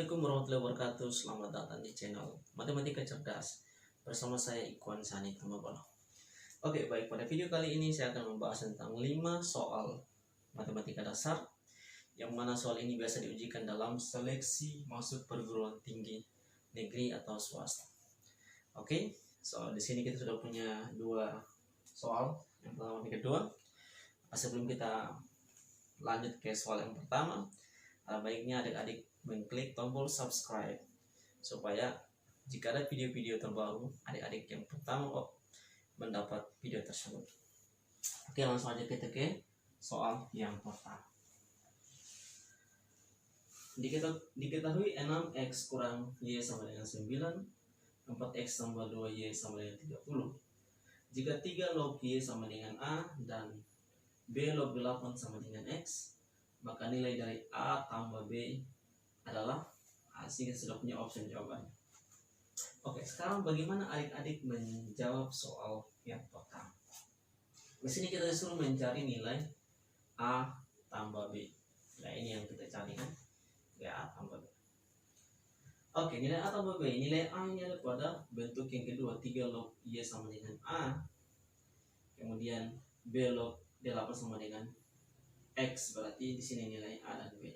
Assalamualaikum warahmatullahi wabarakatuh. Selamat datang di channel Matematika Cerdas bersama saya Ikhwan Sani Tamabolo. Oke, baik, pada video kali ini saya akan membahas tentang 5 soal matematika dasar yang mana soal ini biasa diujikan dalam seleksi masuk perguruan tinggi negeri atau swasta. Oke, soal di sini kita sudah punya 2 soal, yang pertama dan kedua. Sebelum kita lanjut ke soal yang pertama, baiknya adik-adik mengklik tombol subscribe supaya jika ada video-video terbaru, adik-adik yang pertama mendapat video tersebut. Oke, langsung aja kita ke soal yang pertama. Diketahui 6x kurang y sama dengan 9, 4x tambah 2y sama dengan 30. Jika 3 log y sama dengan a dan b log 8 sama dengan x, maka nilai dari a tambah b adalah kita sudah punya opsi jawabannya. Oke, sekarang bagaimana adik-adik menjawab soal yang pertama? Di sini kita disuruh mencari nilai a tambah b. Nah, ini yang kita cari kan, ya a tambah b. Oke, nilai a tambah b. Nilai a ini ada pada bentuk yang kedua, 3 log y sama dengan a. Kemudian b log 8 sama dengan x, berarti di sini nilai a dan b.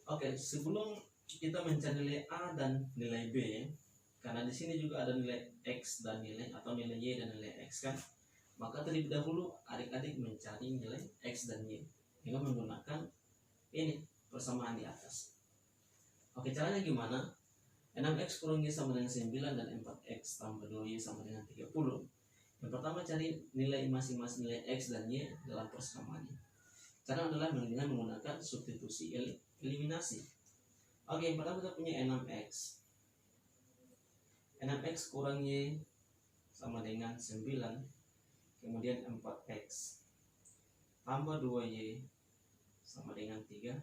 Oke, sebelum kita mencari nilai a dan nilai b, karena di sini juga ada nilai x dan nilai atau nilai y dan nilai x kan, maka terlebih dahulu adik-adik mencari nilai x dan y dengan menggunakan ini persamaan di atas. Oke, caranya gimana? 6x kurang y sama dengan 9 dan 4x tambah 2y sama dengan 30. Yang pertama, cari nilai masing-masing nilai x dan y dalam persamaannya. Cara adalah dengan menggunakan substitusi eliminasi. Oke, yang pertama kita punya 6x. 6x kurang y sama dengan 9, kemudian 4x tambah 2y sama dengan 30.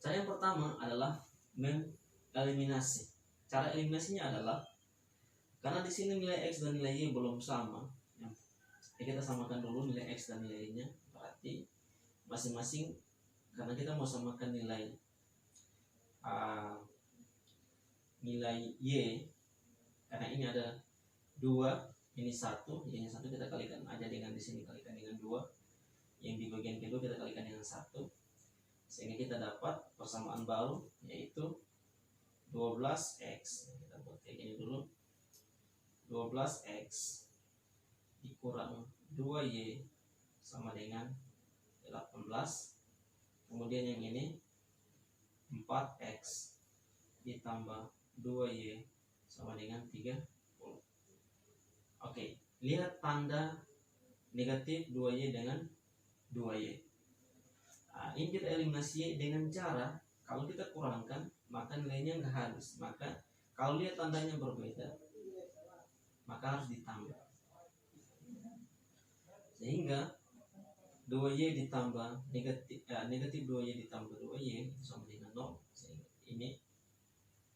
Cara yang pertama adalah mengeliminasi. Cara eliminasinya adalah karena di sini nilai x dan nilai y belum sama, kita samakan dulu nilai x dan nilai y-nya. Berarti masing-masing, karena kita mau samakan nilai nilai y, karena ini ada 2, ini 1, y-nya 1, kita kalikan aja dengan di sini, kalikan dengan 2. Yang di bagian kedua kita kalikan dengan 1, sehingga kita dapat persamaan baru, yaitu 12x. Kita buat kayak gini dulu, 12x dikurang 2y sama dengan 18. Kemudian yang ini 4x ditambah 2y sama dengan 30. Oke, lihat tanda negatif 2y dengan 2y. Ini kita eliminasi dengan cara, kalau kita kurangkan maka nilainya nggak harus. Maka kalau lihat tandanya berbeda, maka harus ditambah. Sehingga 2y ditambah negatif 2y ditambah 2y sama dengan 0. Sehingga ini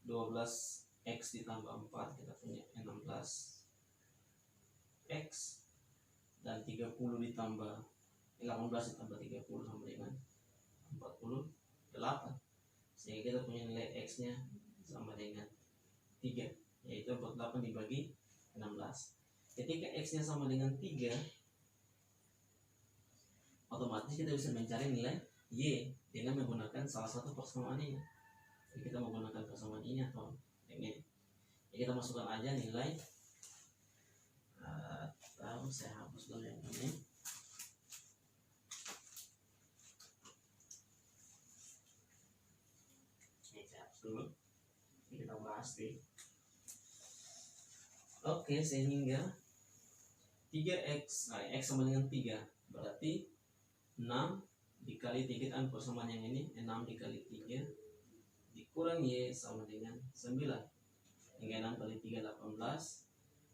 12x ditambah 4, kita punya 16x, dan 30 ditambah 18 ditambah 30 sama dengan 48. Sehingga kita punya nilai x-nya sama dengan 3, yaitu 48 dibagi 16. Ketika x-nya sama dengan 3, otomatis kita bisa mencari nilai y dengan menggunakan salah satu persamaan ini. Jadi kita menggunakan persamaan ini atau ini. Jadi kita masukkan aja nilai. Saya hapus dulu yang ini. Ini saya hapus dulu. Ini kita bahas deh. Oke, sehingga 3x, x sama dengan 3, berarti 6 dikali 3 kan persamaan yang ini, 6 dikali 3 dikurang y sama dengan 9. Hingga 6 kali 3 18,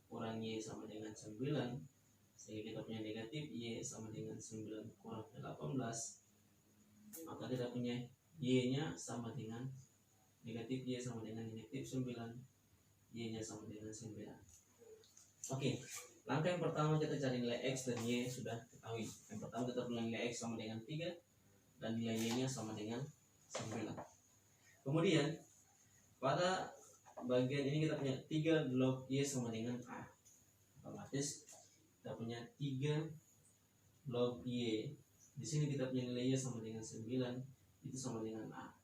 kurang y sama dengan 9. Sehingga kita punya negatif y sama dengan 9 kurang 18. Maka kita punya y nya sama dengan negatif y sama dengan negatif 9, y nya sama dengan 9. Oke, langkah yang pertama kita cari nilai x dan y sudah ketahui. Yang pertama kita punya nilai x sama dengan 3 dan nilai y nya sama dengan 9. Kemudian pada bagian ini kita punya 3 log Y sama dengan A. Otomatis kita punya 3 log Y. Di sini kita punya nilai Y sama dengan 9, itu sama dengan A.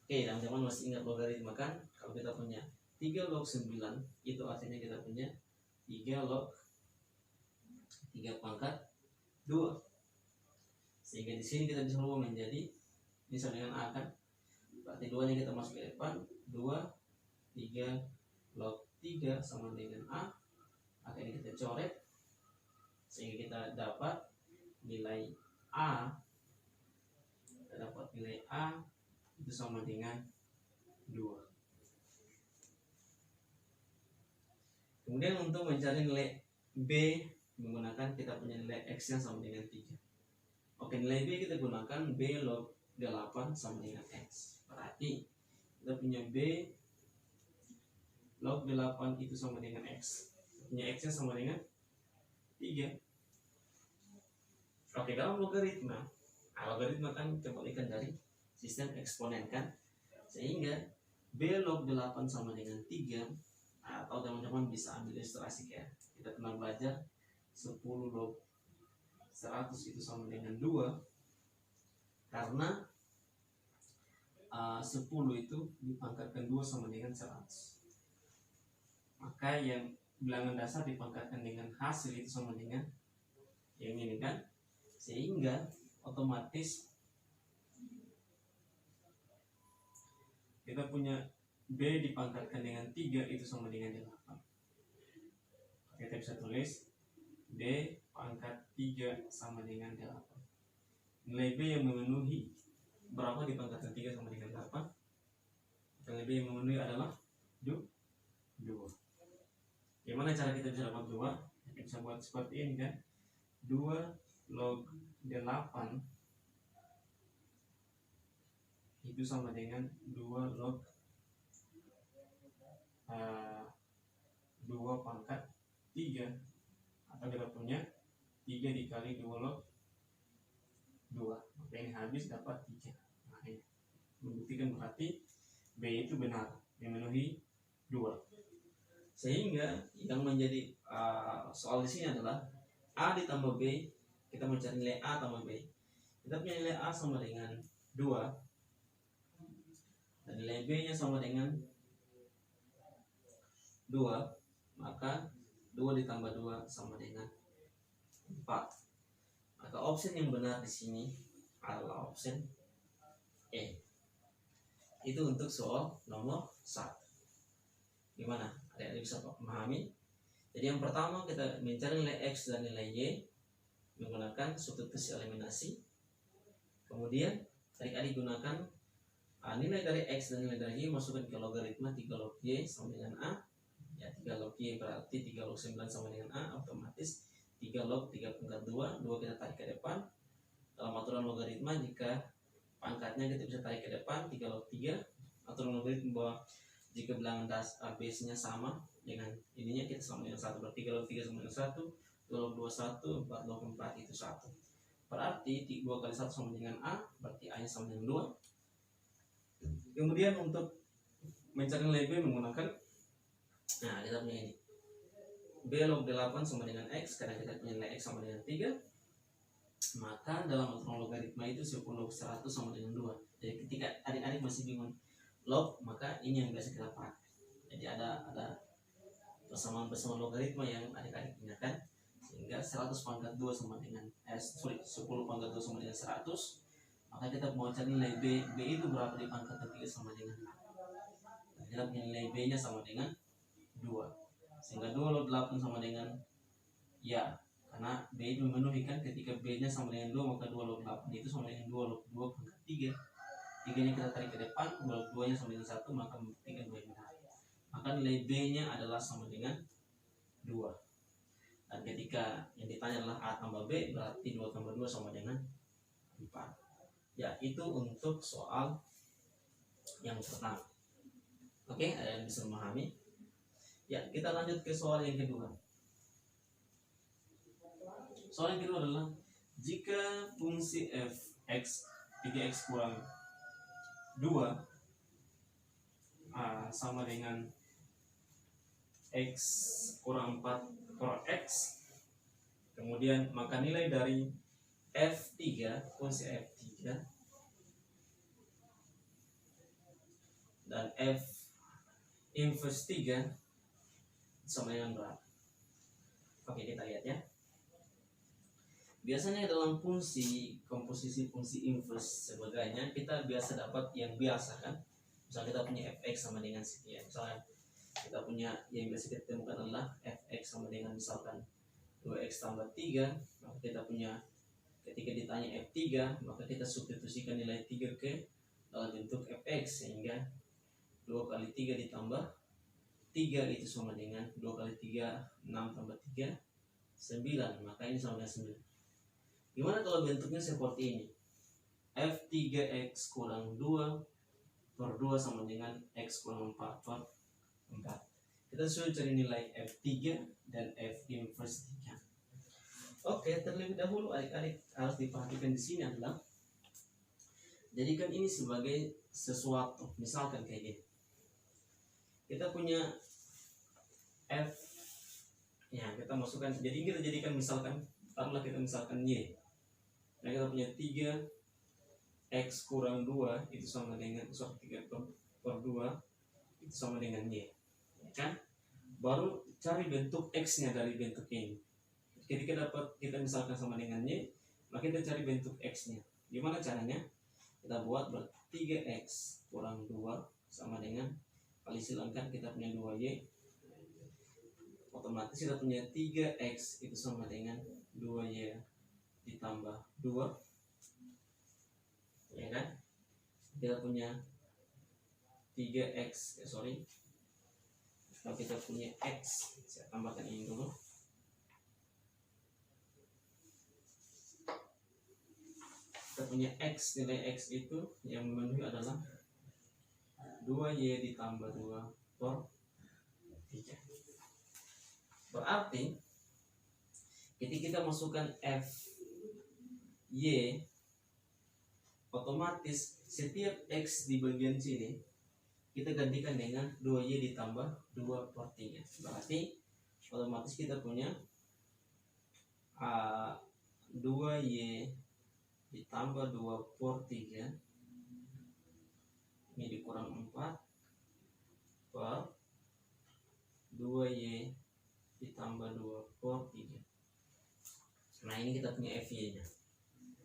Oke, teman-teman masih ingat logaritma kan? Kalau kita punya 3 log 9, itu artinya kita punya 3 log 3 pangkat 2. Sehingga di sini kita bisa ubah menjadi ini sama dengan A kan? Berarti 2 nya kita masuk ke depan, 2 3 log 3 sama dengan A. Akhirnya kita coret sehingga kita dapat nilai A. Kita dapat nilai A itu sama dengan 2. Kemudian untuk mencari nilai B menggunakan kita punya nilai X yang sama dengan 3. Oke, nilai B kita gunakan B log 8 sama dengan X. Berarti kita punya B log 8 itu sama dengan X. Punya X nya sama dengan 3. Oke, dalam logaritma kan kebalikan dari sistem eksponen kan, sehingga B log 8 sama dengan 3, atau teman-teman bisa ambil ilustrasi ya, kita pernah belajar 10 log 100 itu sama dengan 2, karena 10 itu dipangkatkan 2 sama dengan 100, maka yang bilangan dasar dipangkatkan dengan hasil itu sama dengan yang ini kan, sehingga otomatis kita punya B dipangkatkan dengan 3 itu sama dengan 8. Kita bisa tulis B pangkat 3 sama dengan 8. Nilai B yang memenuhi berapa dipangkatkan 3 sama dengan 8? Nilai B yang memenuhi adalah 2. Gimana cara kita bisa dapat 2? Kita bisa buat seperti ini kan. 2 log 8 itu sama dengan 2 log 2 pangkat 3, atau kita punya 3 dikali 2 log 2, maka ini habis dapat 3. Nah, ini membuktikan berarti B itu benar memenuhi 2. Sehingga yang menjadi soal di sini adalah A ditambah B. Kita mencari nilai A tambah B. Kita punya nilai A sama dengan 2, dan nilai B nya sama dengan 2, maka 2 ditambah 2 sama dengan 4. Maka opsi yang benar di sini adalah opsi E. Itu untuk soal nomor 1. Gimana? Ada yang bisa memahami? Jadi yang pertama kita mencari nilai X dan nilai Y menggunakan substitusi eliminasi. Kemudian adik-adik gunakan nilai dari X dan nilai dari Y masukkan ke logaritma 3 log Y sama dengan A. Ya, 3 log Y berarti 3 log 9 sama dengan A, otomatis 3 log 3 pangkat 2 kita tarik ke depan. Dalam aturan logaritma jika pangkatnya kita bisa tarik ke depan 3 log 3. Aturan logaritma bahwa jika bilangan base nya sama dengan ininya kita sama dengan 1, berarti 3 log 3 sama dengan 1, 2 log 2 1, 4 log 4 itu 1. Berarti 2 kali 1 sama dengan A, berarti A nya sama dengan 2. Kemudian untuk mencari nilai B menggunakan, nah kita punya ini B log 8 sama dengan X, karena kita punya nilai X sama dengan 3, maka dalam aturan logaritma itu 10 log 100 sama dengan 2. Jadi ketika adik-adik masih bingung log, maka ini yang biasa kita pakai. Jadi ada persamaan logaritma yang adik-adik gunakan, sehingga 100 pangkat 2 sama dengan 10 pangkat 2 sama dengan 100, maka kita mau cari nilai B itu berapa dipangkat 3 sama dengan A. Dan kita punya nilai B nya sama dengan 2, sehingga 2 log 8 sama dengan ya, karena B itu memenuhi kan, ketika B nya sama dengan 2 maka 2 log 8 itu sama dengan 2 log 2 pangkat 3. 3 nya kita tarik ke depan, 2 log 2 nya sama dengan 1, maka membuktikan 2 yang benar. Maka nilai B nya adalah sama dengan 2. Dan ketika yang ditanya adalah A tambah B, berarti 2 tambah 2 sama dengan 4. Ya, itu untuk soal yang pertama. Oke, ada yang bisa memahami? Ya, kita lanjut ke soal yang kedua. Soal yang kedua adalah jika fungsi f(x) 3x kurang 2 sama dengan X kurang 4 per X. Kemudian maka nilai dari F3, fungsi F3 dan F inverse 3 sama dengan berapa? Oke, kita lihat ya. Biasanya dalam fungsi komposisi fungsi inverse sebagainya, kita biasa dapat yang biasa kan. Misalnya kita punya fx sama dengan sekian. Misalnya kita punya yang biasa kita temukan adalah fx sama dengan misalkan 2x tambah 3. Maka kita punya, ketika ditanya f3, maka kita substitusikan nilai 3 ke dalam bentuk fx, sehingga 2 kali 3 ditambah 3 itu sama dengan 2 kali 3, 6 tambah 3, 9. Maka ini sama dengan 9. Gimana kalau bentuknya seperti ini? F3x kurang 2 per 2 sama dengan x kurang 4 per 4. Kita sudah cari nilai F3 dan F inverse 3. Oke, terlebih dahulu adik-adik harus diperhatikan di sini adalah, jadikan ini sebagai sesuatu. Misalkan kayak gini. Kita punya F, ya kita masukkan, jadi kita jadikan misalkan, taruhlah kita misalkan Y. Nah kita punya 3 X kurang 2 itu sama dengan 3 per 2 itu sama dengan Y, ya kan? Baru cari bentuk X nya dari bentuk ini. Ketika kita misalkan sama dengan Y, maka kita cari bentuk X nya. Gimana caranya? Kita buat 3X kurang 2 sama dengan, kali silangkan kita punya 2Y, otomatis kita punya 3X itu sama dengan 2Y ditambah 2, ya kan? Kita punya 3X, kalau kita punya X, saya tambahkan ini dulu. Kita punya X, nilai X itu yang memenuhi adalah 2Y ditambah 2 per 3. Berarti ketika kita masukkan F Y, otomatis setiap X di bagian sini kita gantikan dengan 2Y ditambah 2 per 3. Berarti otomatis kita punya 2Y ditambah 2 per 3 ini dikurang 4 per 2Y ditambah 2 per 3. Nah ini kita punya FY nya.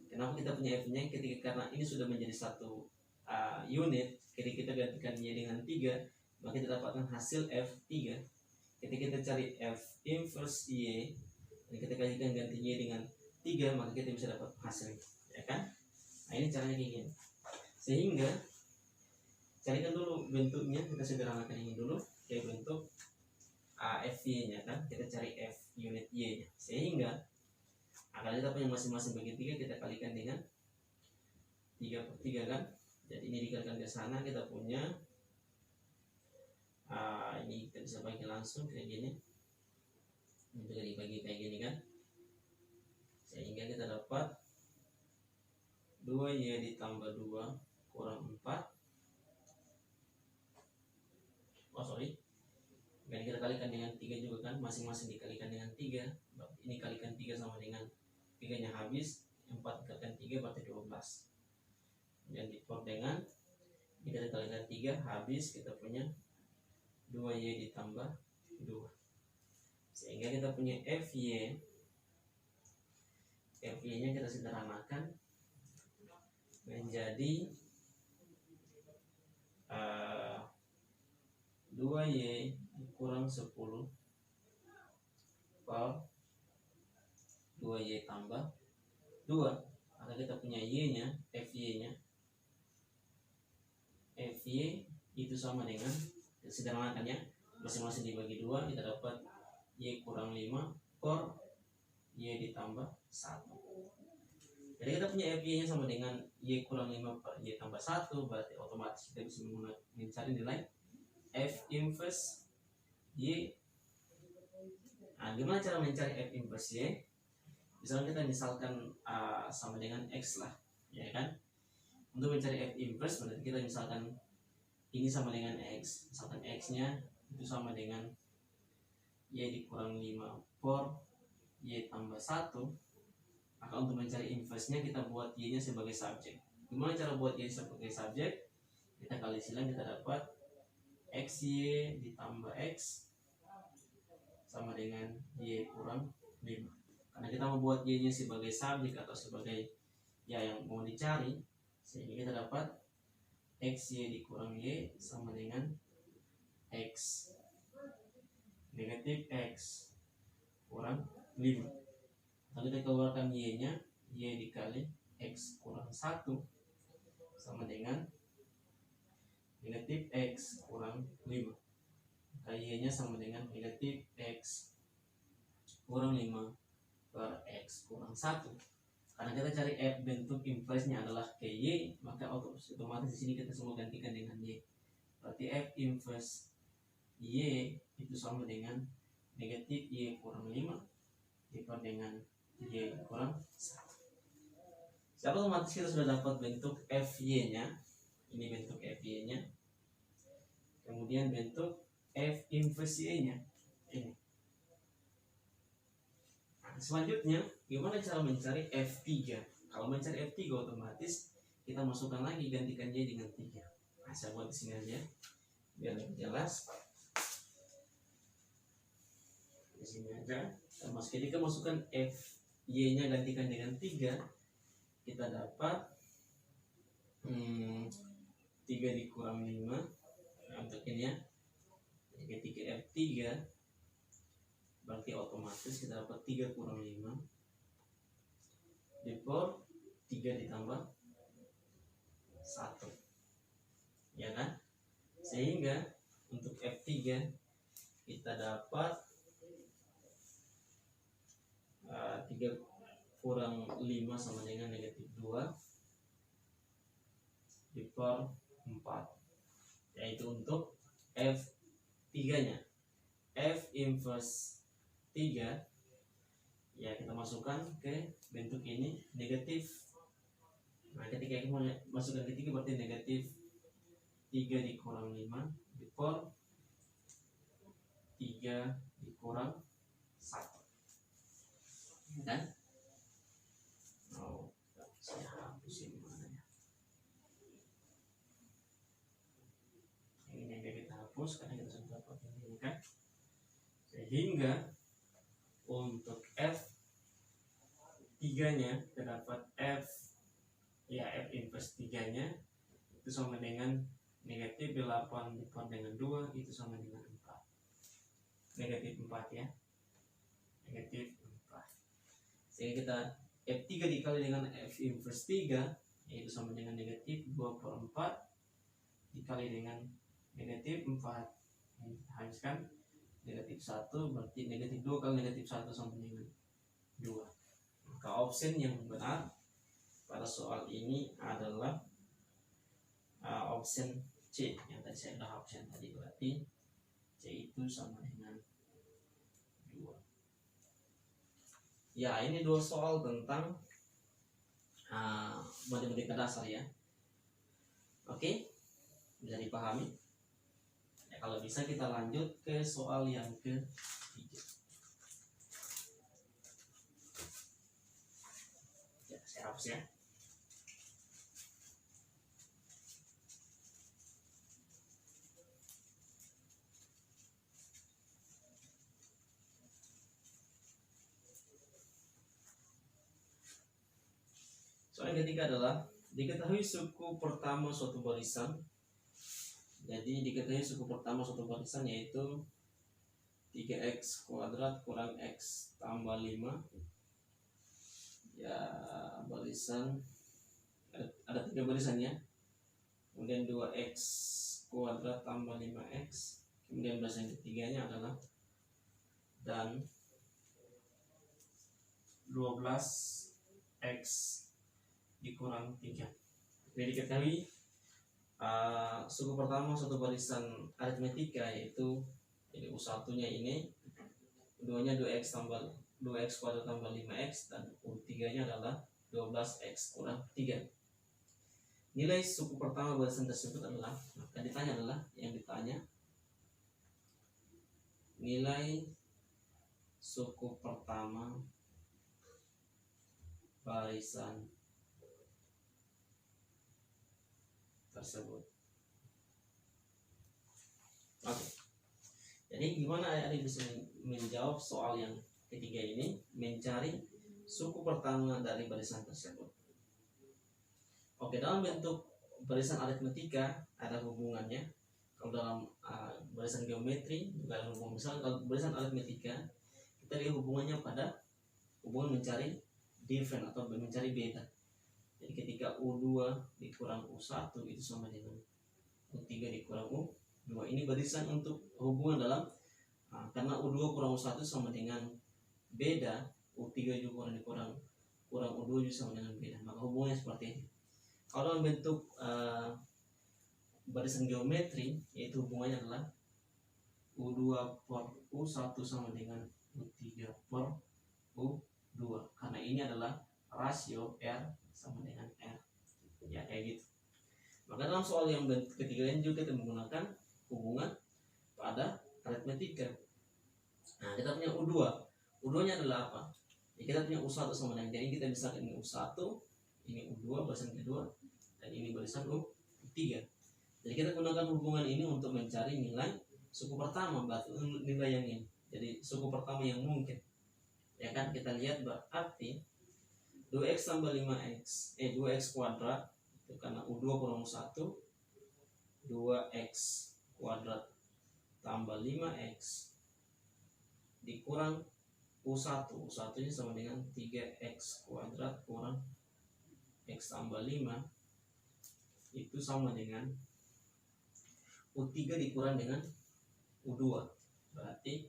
Kenapa kita punya F nya? Karena ini sudah menjadi satu unit. Ketika kita gantikan Y dengan 3, maka kita dapatkan hasil F3. Ketika kita cari F inverse Y, dan kita ganti Y dengan 3, maka kita bisa dapat hasil, ya kan? Nah ini caranya kayak gini. Sehingga carikan dulu bentuknya, kita sederhanakan ini dulu kayak bentuk FY nya kan. Kita cari F unit Y nya, sehingga kalau kita punya masing-masing bagi 3, kita kalikan dengan 3 per 3 kan. Jadi ini dikalikan ke sana, kita punya ini kita bisa bagi langsung kayak gini. Ini juga dibagi kayak gini kan. Sehingga kita dapat 2Y ditambah 2 kurang 4. Dan kita kalikan dengan 3 juga kan, masing-masing dikalikan dengan 3. Ini kalikan 3 sama dengan 3 nya habis, 4 dikalikan 3 berarti 12. Dan dipot dengan ini kita kalikan 3 habis, kita punya 2Y ditambah 2. Sehingga kita punya FY nya kita sederhanakan menjadi 2Y kurang 10 per 2Y tambah 2. Maka kita punya Y nya, FY nya itu sama dengan, sederhanakan ya, masing-masing dibagi 2, kita dapat Y kurang 5 per Y ditambah 1. Jadi kita punya FY nya sama dengan Y kurang 5 per Y tambah 1, berarti otomatis kita bisa mencari nilai F inverse Y. Nah, gimana cara mencari F inverse Y? Misalnya kita misalkan sama dengan X lah, ya kan? Untuk mencari F inverse berarti kita misalkan ini sama dengan X, misalkan X nya itu sama dengan Y dikurang 5 per Y tambah 1. Maka untuk mencari inverse nya kita buat Y nya sebagai subjek. Gimana cara buat Y sebagai subjek? Kita kali silang, kita dapat XY ditambah X sama dengan Y kurang 5. Karena kita mau buat Y nya sebagai subjek atau sebagai ya yang mau dicari, sehingga kita dapat XY dikurang Y sama dengan X negatif X kurang 5. Lalu kita keluarkan Y nya, Y dikali X kurang 1 sama dengan negatif X kurang 5. Maka Y nya sama dengan negatif X kurang 5 per X kurang 1. Karena kita cari F bentuk inverse nya adalah KY, maka otomatis di sini kita semua gantikan dengan Y. Berarti F inverse Y itu sama dengan negatif Y kurang 5 diper dengan Y kurang 1. Secara otomatis kita sudah dapat bentuk FY nya. Ini bentuk FY nya. Kemudian bentuk F inverse Y nya ini. Nah, selanjutnya gimana cara mencari F3? Kalau mencari F3 otomatis kita masukkan lagi, gantikan Y dengan 3. Nah, saya buat di sini aja biar lebih jelas. Di sini aja. Ketika masukkan FY nya gantikan dengan 3, kita dapat 3 dikurang 5. Nah, untuk ini ya, ketika F3 berarti otomatis kita dapat 3 kurang 5 diper 3 ditambah 1, ya kan? Sehingga untuk F3 kita dapat 3 kurang 5 sama dengan negatif 2 diper 4, yaitu untuk F3 nya. F inverse 3 ya kita masukkan ke bentuk ini negatif. Nah, ketika kita masukkan ke 3 berarti negatif 3 dikurang 5 diper 3 dikurang 1, kan? Oh, saya hapus ini mana ya? Ini yang kita hapus karena kita sudah dapat ini, kan? Sehingga untuk F3 nya terdapat F inverse 3 nya itu sama dengan negatif 8 diper dengan 2 itu sama dengan 4. Negatif 4 ya. Negatif 4. Sehingga kita F3 dikali dengan F inverse 3 yaitu sama dengan negatif 2 per 4 dikali dengan negatif 4. Habiskan negatif 1 berarti negatif 2 kali negatif 1 sama dengan 2. Maka option yang benar pada soal ini adalah option C yang tadi saya sudah option tadi, berarti C itu sama dengan 2. Ya, ini 2 soal tentang matematika dasar ya. Oke, bisa dipahami? Ya, kalau bisa kita lanjut ke soal yang ke-3. Ya, saya hapus ya. Soal yang ketiga adalah diketahui suku pertama suatu barisan. Jadi diketahui suku pertama suatu barisan yaitu 3x kuadrat kurang x tambah 5. Ya, barisan ada 3 barisannya. Kemudian 2x kuadrat tambah 5x. Kemudian barisan ketiganya adalah dan 12x dikurang 3. Jadi diketahui suku pertama suatu barisan aritmetika yaitu jadi U1 nya ini, keduanya 2x kuadrat tambah 5x dan U3 nya adalah 12x kurang 3. nilai suku pertama barisan tersebut adalah, maka ditanya adalah, yang ditanya nilai suku pertama barisan tersebut. Oke. Jadi gimana adik-adik bisa menjawab soal yang ketiga ini, mencari suku pertama dari barisan tersebut. Oke, dalam bentuk barisan aritmetika ada hubungannya. Kalau dalam barisan geometri juga ada hubungan. Misalnya kalau barisan aritmetika, kita lihat hubungannya pada hubungan mencari different atau mencari beda. Jadi ketika U2 dikurang U1 itu sama dengan U3 dikurang U2. Ini barisan untuk hubungan dalam karena U2 kurang U1 sama dengan beda, U3 juga kurang U2 juga sama dengan beda. Maka hubungannya seperti ini. Kalau dalam bentuk barisan geometri, yaitu hubungannya adalah U2 per U1 sama dengan U3 per U2. Karena ini adalah rasio R sama dengan R. Ya, kayak gitu. Maka dalam soal yang ketiga ini juga kita menggunakan hubungan pada aritmetika. Nah, kita punya U2. U2-nya adalah apa? Ya, kita punya U1 sama dengan, jadi kita bisa ini U1, ini U2 barisan kedua, dan ini barisan U3. Jadi kita gunakan hubungan ini untuk mencari nilai suku pertama, berarti nilai yang ini. Jadi suku pertama yang mungkin. Ya kan, kita lihat berarti 2x tambah 5x, 2x kuadrat, itu karena U2 kurang U1, 2x kuadrat tambah 5x dikurang U1. U1 nya sama dengan 3x kuadrat kurang x tambah 5, itu sama dengan U3 dikurang dengan U2. Berarti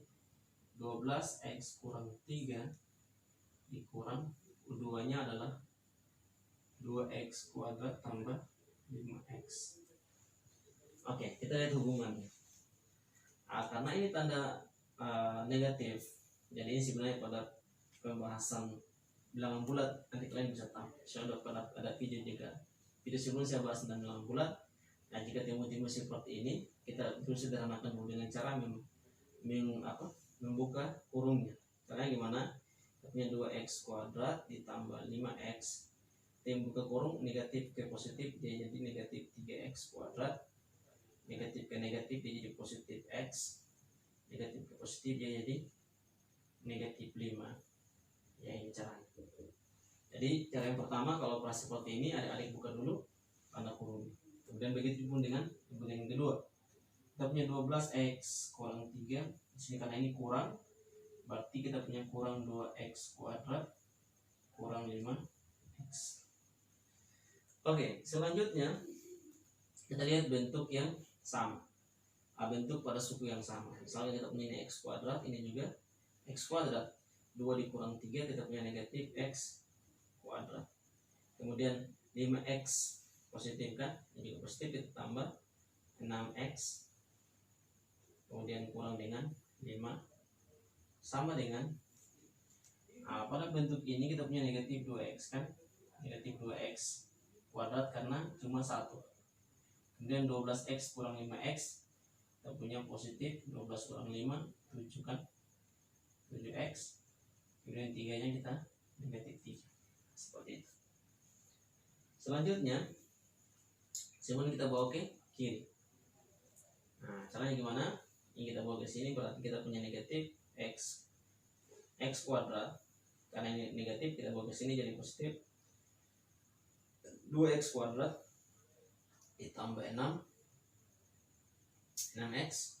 12x kurang 3 dikurang U2 nya adalah 2x kuadrat tambah 5x. Oke, kita lihat hubungannya. Karena ini tanda negatif, jadi ini sebenarnya pada pembahasan bilangan bulat, nanti kalian bisa tahu. Saya udah ada video juga. Video sebelumnya saya bahas tentang bilangan bulat. Nah, jika timbul seperti ini, kita terus sederhanakan dulu dengan cara membuka kurungnya. Caranya gimana? Kita punya 2x kuadrat ditambah 5x, buka kurung, negatif ke positif dia jadi negatif 3x kuadrat, negatif ke negatif dia jadi positif x, negatif ke positif dia jadi negatif 5. Ya, ini caranya. Jadi cara yang pertama, kalau operasi seperti ini, adik-adik buka dulu tanda kurung. Kemudian begitu pun dengan yang kedua. Kita punya 12x kurang 3. Di sini karena ini kurang, berarti kita punya kurang 2x kuadrat kurang 5x. Oke, selanjutnya kita lihat bentuk yang sama. Bentuk pada suku yang sama. Misalnya kita punya ini x kuadrat, ini juga x kuadrat. 2 dikurang 3, kita punya negatif x kuadrat. Kemudian 5x positif kan, ini juga positif, kita tambah 6x, kemudian kurang dengan 5 sama dengan pada bentuk ini kita punya negatif 2x kan, negatif 2x kuadrat karena cuma 1. Kemudian 12x kurang 5x, kita punya positif 12 kurang 5 7 kan, 7x. Kemudian 3 nya kita negatif 3, seperti itu. Selanjutnya semuanya kita bawa ke kiri. Nah, caranya gimana? Ini kita bawa ke sini, berarti kita punya negatif x kuadrat. Karena ini negatif, kita bawa ke sini jadi positif 2x kuadrat ditambah 6x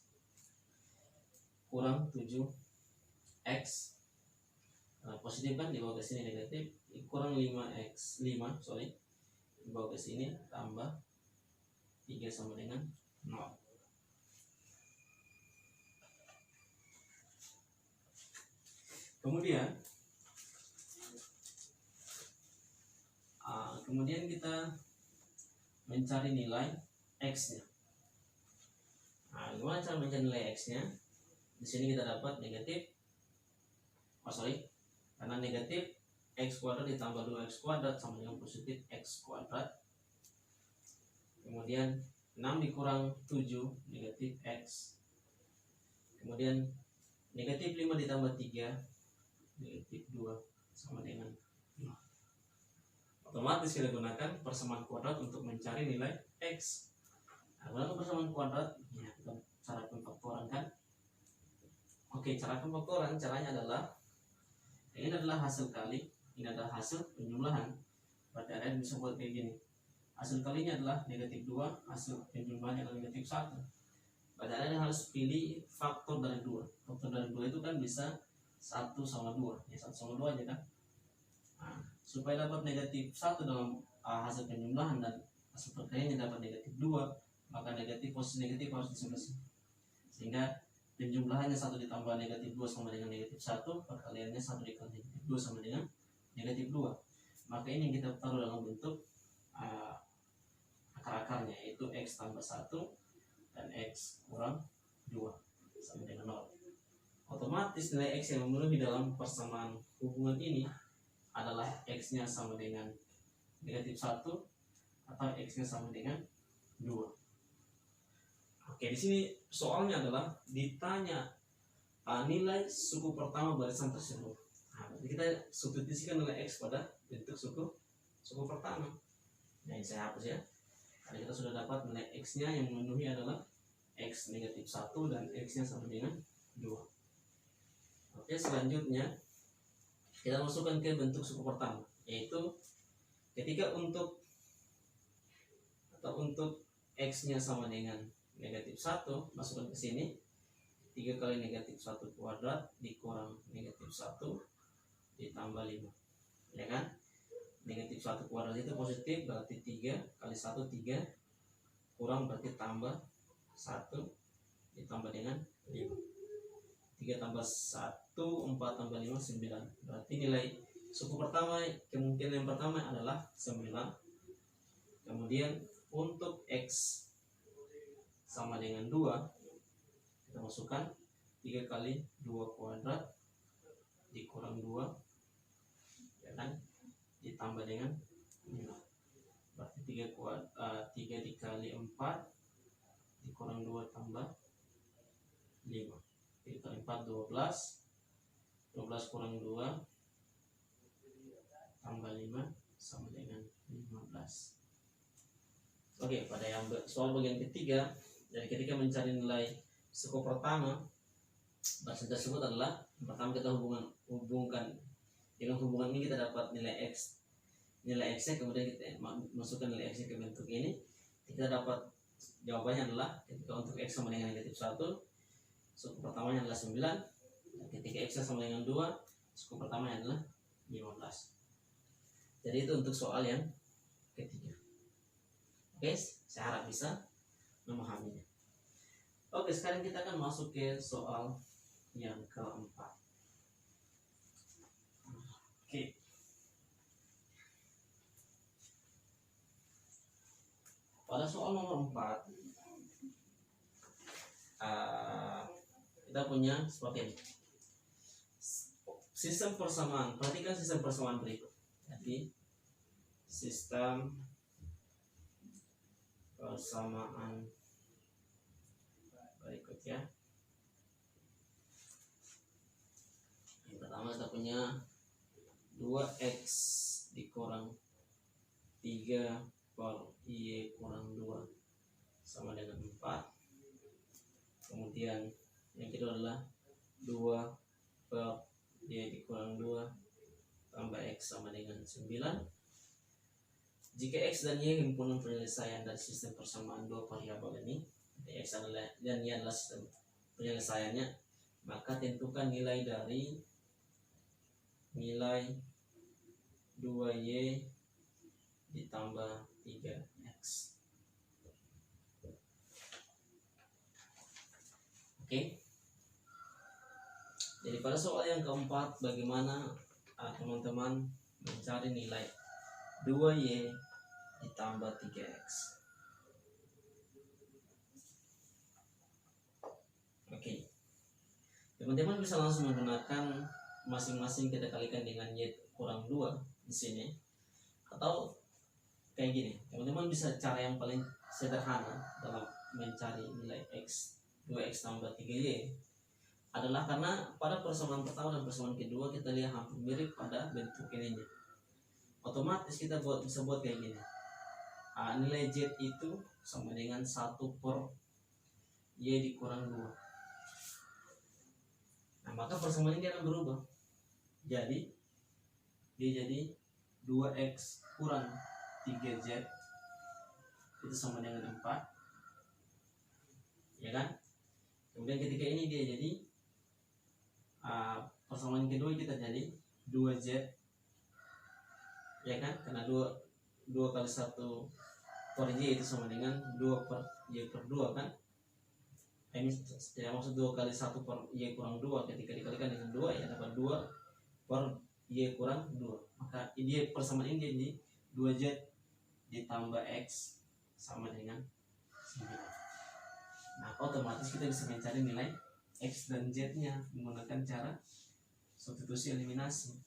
kurang 7x. Positif kan, dibawa ke sini negatif, kurang 5x, dibawa ke sini tambah 3 sama dengan 0. Kemudian kita mencari nilai x-nya. Gimana cara mencari nilai x-nya? Di sini kita dapat negatif, karena negatif x kuadrat ditambah 2x kuadrat sama dengan positif x kuadrat. kemudian 6 dikurang 7 negatif X, kemudian negatif 5 ditambah 3 negatif 2 sama dengan 5. Otomatis kita gunakan persamaan kuadrat untuk mencari nilai X. Nah, gunakan persamaan kuadrat, ya, kita cara pemfaktoran kan. Oke, cara pemfaktoran caranya adalah ini adalah hasil kali, ini adalah hasil penjumlahan. Berarti ada yang bisa buat kayak gini. Hasil kalinya adalah negatif 2, hasil penjumlahannya adalah negatif 1. Berarti ada yang harus pilih faktor dari 2. Faktor dari 2 itu kan bisa 1 sama 2. Ya 1 sama 2 aja kan. Nah, supaya dapat negatif 1 dalam hasil penjumlahan dan hasil perkaliannya dapat negatif 2, maka posisi negatif harus di sebelah sini. Sehingga penjumlahannya 1 ditambah negatif 2 sama dengan negatif 1, perkaliannya 1 dikali negatif 2 sama dengan negatif 2. Maka ini yang kita taruh dalam bentuk akar-akarnya, yaitu X tambah 1 dan X kurang 2 sama dengan 0. Otomatis nilai X yang memenuhi dalam persamaan hubungan ini adalah X-nya sama dengan negatif 1 atau X-nya sama dengan 2. Oke, di sini soalnya adalah ditanya nilai suku pertama barisan tersebut. Nah, berarti kita substitusikan nilai X pada bentuk suku pertama. Nah, ini saya hapus ya. Karena kita sudah dapat nilai X-nya yang memenuhi adalah X negatif 1 dan X-nya sama dengan 2. Oke, selanjutnya kita masukkan ke bentuk suku pertama, yaitu ketika untuk X-nya sama dengan negatif 1, masukkan ke sini 3 kali negatif 1 kuadrat dikurang negatif 1 ditambah 5, ya kan? Negatif 1 kuadrat itu positif, berarti 3 kali 1 3, kurang berarti tambah 1 ditambah dengan 5. 3 tambah 1 4 tambah 5 9. Berarti nilai suku pertama, kemungkinan yang pertama adalah 9. Kemudian untuk X sama dengan 2, kita masukkan 3 kali 2 kuadrat dikurang 2, ya kan, ditambah dengan 5. Berarti 3 dikali 4 dikurang 2 tambah 5. 3 kali 4 12, 12 kurang 2 tambah 5 sama dengan 15. Oke, pada yang soal bagian ketiga, jadi ketika mencari nilai suku pertama, barisan tersebut adalah yang pertama kita hubungkan dengan hubungan ini, kita dapat nilai X, nilai X-nya, kemudian kita masukkan nilai X-nya ke bentuk ini, kita dapat jawabannya adalah ketika untuk X sama dengan negatif 1, suku pertamanya adalah 9, dan ketika X sama dengan 2, suku pertamanya adalah 15. Jadi itu untuk soal yang ketiga. Oke, saya harap bisa memahaminya. Oke, sekarang kita akan masuk ke soal yang keempat. Oke. Pada soal nomor 4, kita punya seperti ini. Sistem persamaan. Perhatikan sistem persamaan berikut. Jadi, sistem persamaan berikut ya. Yang pertama kita punya 2x dikurang 3 per y kurang 2 sama dengan 4. Kemudian yang kedua adalah 2 per y dikurang 2 tambah x sama dengan 9. Jika X dan Y himpunan penyelesaian dari sistem persamaan dua variabel ini, X adalah dan Y adalah sistem penyelesaiannya, maka tentukan nilai dari nilai 2Y ditambah 3X. Oke. Jadi pada soal yang keempat, bagaimana teman-teman mencari nilai 2Y ditambah 3X. Oke. Teman-teman bisa langsung menggunakan masing-masing kita kalikan dengan Y kurang 2 di sini. Atau kayak gini. Teman-teman bisa cara yang paling sederhana dalam mencari nilai X 2X tambah 3Y adalah karena pada persamaan pertama dan persamaan kedua kita lihat hampir mirip pada bentuk ininya. Otomatis kita bisa buat kayak gini. Nilai Z itu sama dengan 1 per Y dikurang 2. Nah, maka persamaan ini akan berubah. Jadi dia jadi 2X kurang 3Z itu sama dengan 4. Ya kan? Kemudian ketika ini dia jadi persamaan kedua kita jadi 2Z. Ya kan? Karena 2 kali 1 per Y itu sama dengan 2 per Y per 2 kan? Ini tidak maksud 2 kali 1 per Y kurang 2. Ketika dikalikan dengan 2 ya dapat 2 per Y kurang 2. Maka ini persamaan ini jadi 2Z ditambah X sama dengan 9. Nah, otomatis kita bisa mencari nilai X dan Z nya menggunakan cara substitusi eliminasi.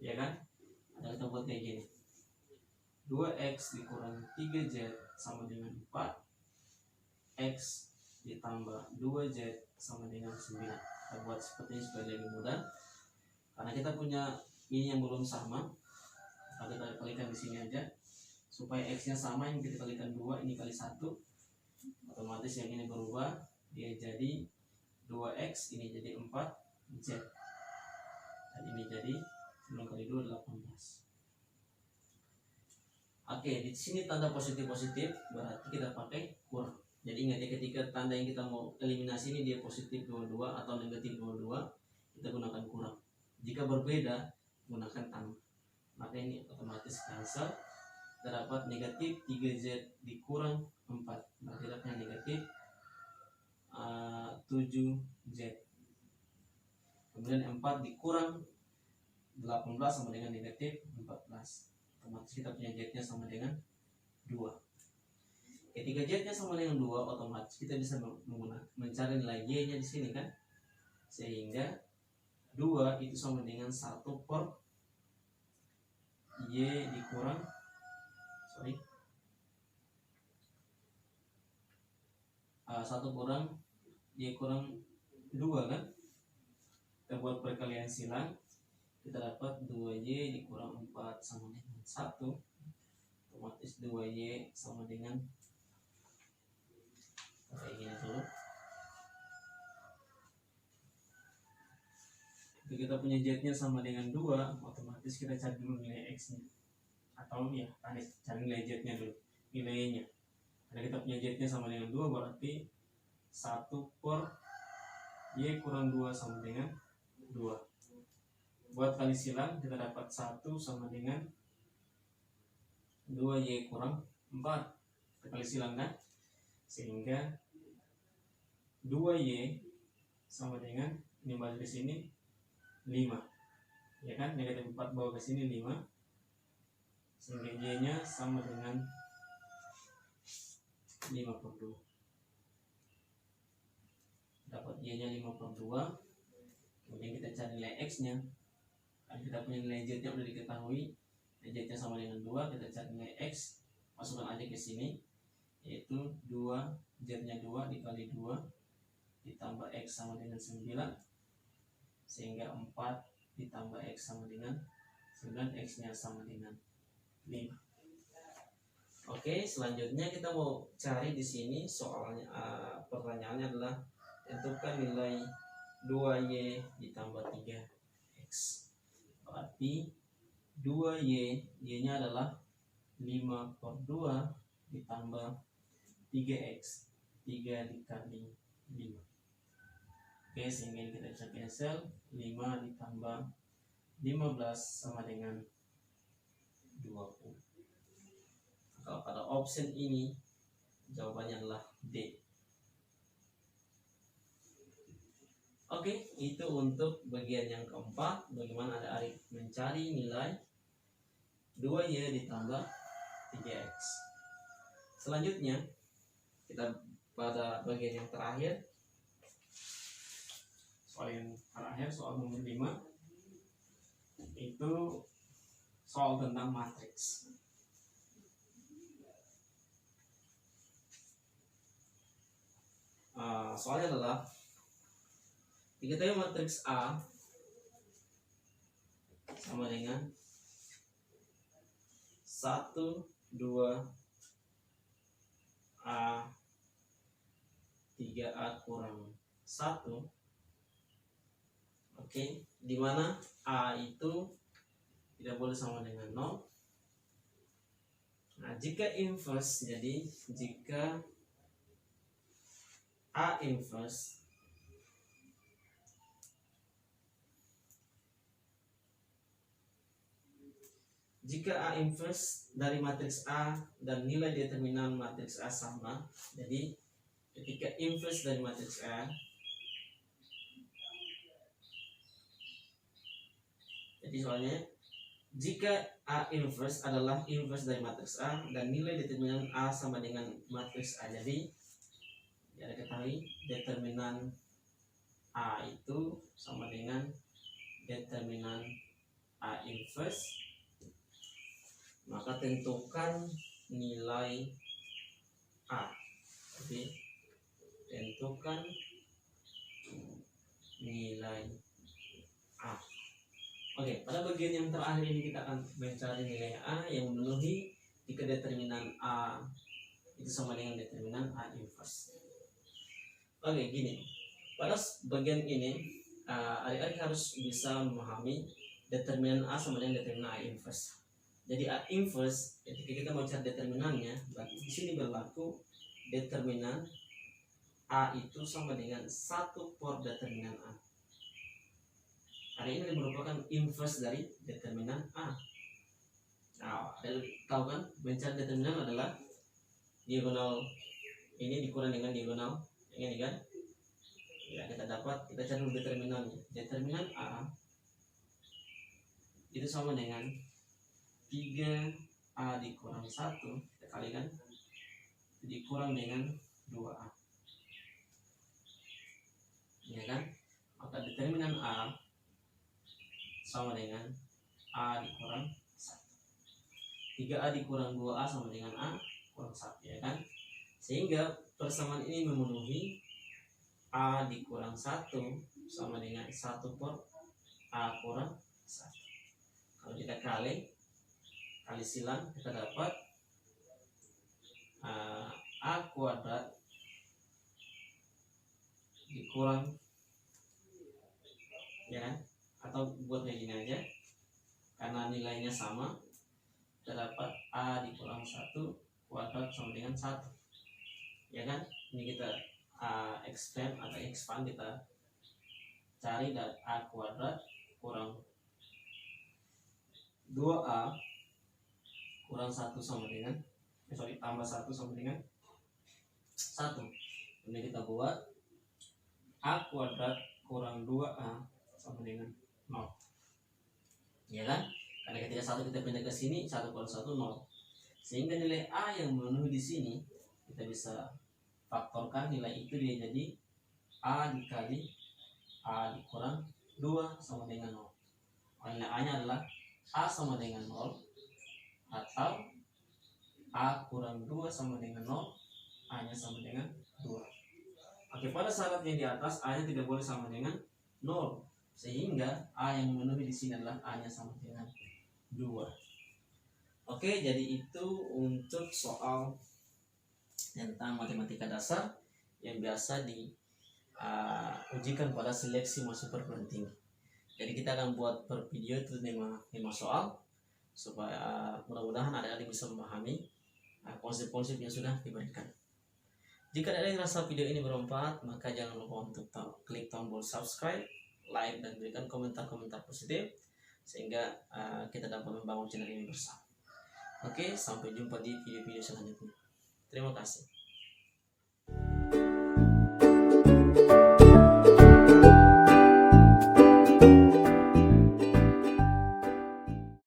Ya kan? Ada kita buat kayak gini. 2X dikurang 3Z sama dengan 4. X ditambah 2Z sama dengan 9. Kita buat seperti ini supaya lebih mudah. Karena kita punya ini yang belum sama, maka kita kalikan di sini aja. Supaya X nya sama, yang kita kalikan 2, ini kali 1. Otomatis yang ini berubah, dia jadi 2X, ini jadi 4Z. Dan ini jadi 9 kali 2, 18. Oke, di sini tanda positif-positif berarti kita pakai kurang. Jadi ingat ya, ketika tanda yang kita mau eliminasi ini dia positif 22 atau negatif 22, kita gunakan kurang. Jika berbeda, gunakan tambah. Maka ini otomatis cancel. Terdapat negatif 3Z dikurang 4. Berarti dapatnya negatif 7Z. Kemudian 4 dikurang 18 sama dengan negatif 14. Otomatis kita punya Z-nya sama dengan 2. Ketika Z-nya sama dengan 2, otomatis kita bisa mencari nilai Y-nya di sini kan. Sehingga 2 itu sama dengan 1 per Y dikurang 1 kurang Y kurang 2 kan. Kita buat perkalian silang, kita dapat 2Y dikurang 4 sama dengan 1. Otomatis 2Y sama dengan kayak gini dulu. Jadi kita punya Z-nya sama dengan 2, otomatis kita cari dulu nilai X-nya. Atau ya, cari nilai Z-nya dulu, nilainya. Karena kita punya Z-nya sama dengan 2, berarti 1 per Y kurang 2 sama dengan 2. Buat kali silang, kita dapat 1 sama dengan 2Y kurang 4. Kita kali silang kan? Sehingga 2Y sama dengan, ini balik ke sini 5. Ya kan? Negatif 4 bawa ke sini 5. Sehingga Y-nya sama dengan 5 per 2. Dapat Y-nya 5 per 2. Kemudian kita cari nilai X-nya. Kan kita punya nilai Z-nya sudah diketahui. Nilai Z-nya sama dengan 2. Kita cari nilai X. Masukkan aja ke sini. Yaitu 2. Z-nya 2 dikali 2. Ditambah X sama dengan 9. Sehingga 4 ditambah X sama dengan 9. X-nya sama dengan 5. Oke, selanjutnya kita mau cari di sini soalnya, pertanyaannya adalah tentukan nilai 2Y ditambah 3X. Berarti 2Y, Y-nya adalah 5 per 2 ditambah 3X. 3 dikali 5. Oke, sehingga kita bisa cancel. 5 ditambah 15 sama dengan 20. Kalau pada option ini jawabannya adalah D. Oke, itu untuk bagian yang keempat. Bagaimana ada Arif mencari nilai 2Y ditambah 3X. Selanjutnya kita pada bagian yang terakhir. Soal yang terakhir, soal nomor 5. Itu soal tentang matriks. soalnya adalah diketahui matriks A sama dengan 1, 2, A 3A kurang 1. Oke, dimana A itu tidak boleh sama dengan 0. Nah, jika inverse, jadi jika A inverse dari matriks A dan nilai determinan matriks A sama, jadi ketika inverse dari matriks A, jadi soalnya jika A inverse adalah inverse dari matriks A dan nilai determinan A sama dengan matriks A, jadi ya ketahui determinan A itu sama dengan determinan A inverse, maka tentukan nilai A. Jadi tentukan nilai A. Oke, pada bagian yang terakhir ini kita akan mencari nilai A yang memenuhi jika determinan A itu sama dengan determinan A inverse. Oke, gini. Pada bagian ini adik-adik harus bisa memahami determinan A sama dengan determinan A inverse. Jadi A inverse ketika kita mau cari determinannya, berarti di sini berlaku determinan A itu sama dengan 1 per determinan A. Hari ini merupakan inverse dari determinan A. Nah, tahu kan, mencari determinan adalah diagonal ini dikurang dengan diagonal yang ini kan? Ya, kita cari determinannya. Determinan A itu sama dengan 3A dikurang 1, kita kalikan, dikurang dengan 2A. Ya kan? Maka determinan A sama dengan A dikurang 1. 3A dikurang 2A sama dengan A kurang 1, ya kan? Sehingga persamaan ini memenuhi A dikurang 1 sama dengan 1 per A kurang 1. Kalau kita kali silang, kita dapat A kuadrat dikurang, ya kan? Atau buat kayak gini aja, karena nilainya sama, kita dapat A dikurang 1 kuadrat sama dengan 1, ya kan? Ini kita expand kita cari dari A kuadrat kurang 2A kurang 1 sama dengan tambah 1 sama dengan 1. Ini kita buat A kuadrat kurang 2A sama dengan 0, ya kan? Karena ketika 1 kita pindah ke sini, 1 kurang 1 0, sehingga nilai A yang memenuhi di sini kita bisa faktorkan, nilai itu dia jadi A dikali A dikurang 2 sama dengan 0. Nilai A nya adalah A sama dengan 0 atau A kurang 2 sama dengan 0, A nya sama dengan 2. Oke, pada syarat yang di atas A nya tidak boleh sama dengan 0, sehingga A yang memenuhi di sini adalah A nya sama dengan 2. Oke, jadi itu untuk soal tentang matematika dasar yang biasa diujikan pada seleksi masuk perguruan tinggi. Jadi kita akan buat per video itu 5 soal supaya mudah-mudahan adik-adik bisa memahami konsep-konsep yang sudah diberikan. Jika adik-adik merasa video ini bermanfaat, maka jangan lupa untuk klik tombol subscribe, like, dan berikan komentar-komentar positif sehingga kita dapat membangun channel ini bersama. Oke, sampai jumpa di video-video selanjutnya. Terima kasih.